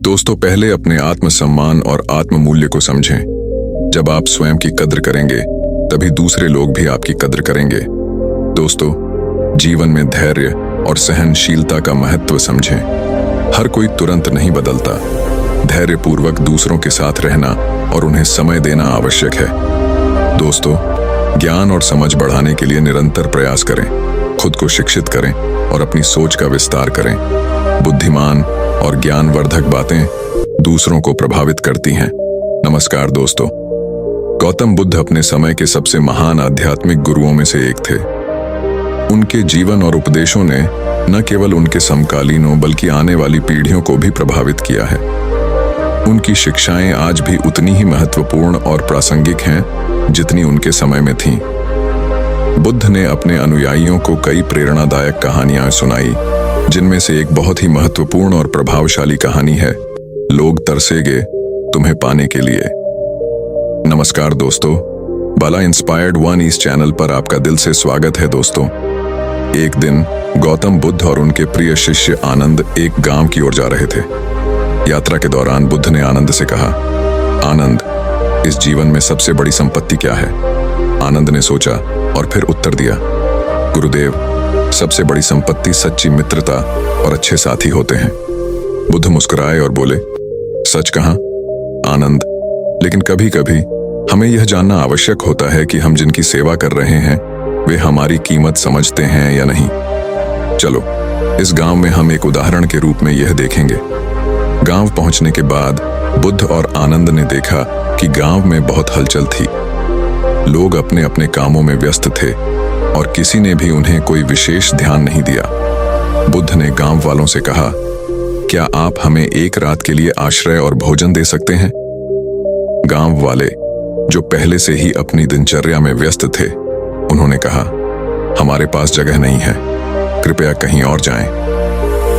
दोस्तों, पहले अपने आत्मसम्मान और आत्ममूल्य को समझें। जब आप स्वयं की कद्र करेंगे तभी दूसरे लोग भी आपकी कद्र करेंगे। दोस्तों, जीवन में धैर्य और सहनशीलता का महत्व समझें। हर कोई तुरंत नहीं बदलता। धैर्यपूर्वक दूसरों के साथ रहना और उन्हें समय देना आवश्यक है। दोस्तों, ज्ञान और समझ बढ़ाने के लिए निरंतर प्रयास करें। खुद को शिक्षित करें और अपनी सोच का विस्तार करें। बुद्धिमान और ज्ञानवर्धक बातें दूसरों को प्रभावित करती हैं। नमस्कार दोस्तों। गौतम बुद्ध अपने समय के सबसे महान आध्यात्मिक गुरुओं में से एक थे। उनके जीवन और उपदेशों ने न केवल उनके समकालीनों बल्कि आने वाली पीढ़ियों को भी प्रभावित किया है। उनकी शिक्षाएं आज भी उतनी ही महत्वपूर्ण और प्रासंगिक हैं जितनी उनके समय में थीं। बुद्ध ने अपने अनुयायियों को कई प्रेरणादायक कहानियां सुनाई, जिनमें से एक बहुत ही महत्वपूर्ण और प्रभावशाली कहानी है, लोग तरसेंगे तुम्हें पाने के लिए। नमस्कार दोस्तों, बाला इंस्पायर्ड वन इस चैनल पर आपका दिल से स्वागत है। दोस्तों, एक दिन गौतम बुद्ध और उनके प्रिय शिष्य आनंद एक गांव की ओर जा रहे थे। यात्रा के दौरान बुद्ध ने आनंद से कहा, आनंद, इस जीवन में सबसे बड़ी संपत्ति क्या है? आनंद ने सोचा और फिर उत्तर दिया, गुरुदेव, सबसे बड़ी संपत्ति सच्ची मित्रता और अच्छे साथी होते हैं। बुद्ध मुस्कुराए और बोले, सच कहा आनंद, लेकिन कभी कभी हमें यह जानना आवश्यक होता है कि हम जिनकी सेवा कर रहे हैं वे हमारी कीमत समझते हैं या नहीं। चलो, इस गांव में हम एक उदाहरण के रूप में यह देखेंगे। गांव पहुंचने के बाद बुद्ध और आनंद ने देखा कि गांव में बहुत हलचल थी। लोग अपने अपने कामों में व्यस्त थे और किसी ने भी उन्हें कोई विशेष ध्यान नहीं दिया। बुद्ध ने गांव वालों से कहा, क्या आप हमें एक रात के लिए आश्रय और भोजन दे सकते हैं? गांव वाले, जो पहले से ही अपनी दिनचर्या में व्यस्त थे, उन्होंने कहा, हमारे पास जगह नहीं है, कृपया कहीं और जाएं।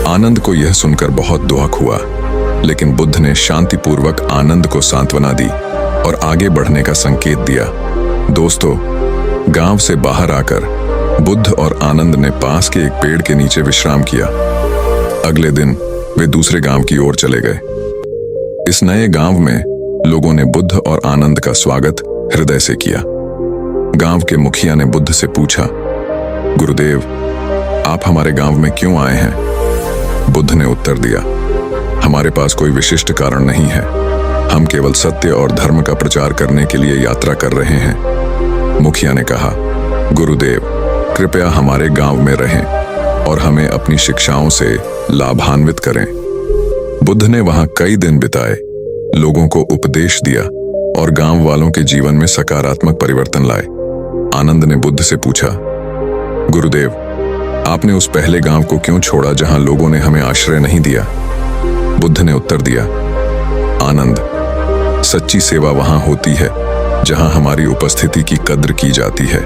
आनंद को यह सुनकर बहुत दुख हुआ, लेकिन बुद्ध ने शांतिपूर्वक आनंद को सांत्वना दी और आगे बढ़ने का संकेत दिया। दोस्तों, गांव से बाहर आकर बुद्ध और आनंद ने पास के एक पेड़ के नीचे विश्राम किया। अगले दिन वे दूसरे गांव की ओर चले गए। इस नए गांव में लोगों ने बुद्ध और आनंद का स्वागत हृदय से किया। गांव के मुखिया ने बुद्ध से पूछा, गुरुदेव, आप हमारे गांव में क्यों आए हैं? बुद्ध ने उत्तर दिया, हमारे पास कोई विशिष्ट कारण नहीं है, हम केवल सत्य और धर्म का प्रचार करने के लिए यात्रा कर रहे हैं। मुखिया ने कहा, गुरुदेव, कृपया हमारे गांव में रहें और हमें अपनी शिक्षाओं से लाभान्वित करें। बुद्ध ने वहां कई दिन बिताए, लोगों को उपदेश दिया और गांव वालों के जीवन में सकारात्मक परिवर्तन लाए। आनंद ने बुद्ध से पूछा, गुरुदेव, आपने उस पहले गांव को क्यों छोड़ा जहां लोगों ने हमें आश्रय नहीं दिया? बुद्ध ने उत्तर दिया, आनंद, सच्ची सेवा वहां होती है जहां हमारी उपस्थिति की कद्र की जाती है।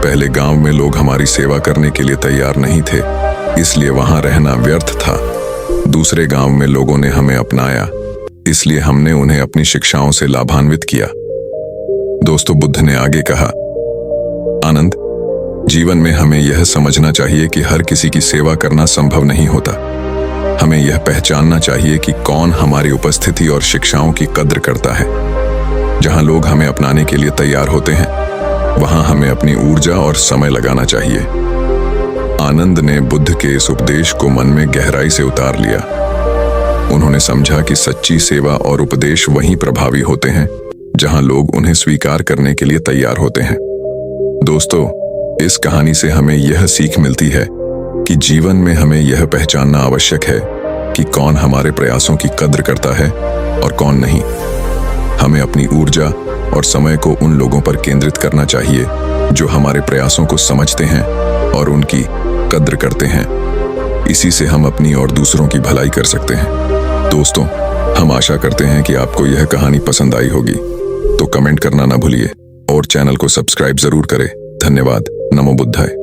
पहले गांव में लोग हमारी सेवा करने के लिए तैयार नहीं थे, इसलिए वहां रहना व्यर्थ था। दूसरे गांव में लोगों ने हमें अपनाया, इसलिए हमने उन्हें अपनी शिक्षाओं से लाभान्वित किया। दोस्तों, बुद्ध ने आगे कहा, आनंद, जीवन में हमें यह समझना चाहिए कि हर किसी की सेवा करना संभव नहीं होता। हमें यह पहचानना चाहिए कि कौन हमारी उपस्थिति और शिक्षाओं की कद्र करता है। जहां लोग हमें अपनाने के लिए तैयार होते हैं, वहां हमें अपनी ऊर्जा और समय लगाना चाहिए। आनंद ने बुद्ध के इस उपदेश को मन में गहराई से उतार लिया। उन्होंने समझा कि सच्ची सेवा और उपदेश वहीं प्रभावी होते हैं जहां लोग उन्हें स्वीकार करने के लिए तैयार होते हैं। दोस्तों, इस कहानी से हमें यह सीख मिलती है कि जीवन में हमें यह पहचानना आवश्यक है कि कौन हमारे प्रयासों की कद्र करता है और कौन नहीं। हमें अपनी ऊर्जा और समय को उन लोगों पर केंद्रित करना चाहिए जो हमारे प्रयासों को समझते हैं और उनकी कद्र करते हैं। इसी से हम अपनी और दूसरों की भलाई कर सकते हैं। दोस्तों, हम आशा करते हैं कि आपको यह कहानी पसंद आई होगी, तो कमेंट करना ना भूलिए और चैनल को सब्सक्राइब जरूर करें। धन्यवाद। नमो बुद्धाय।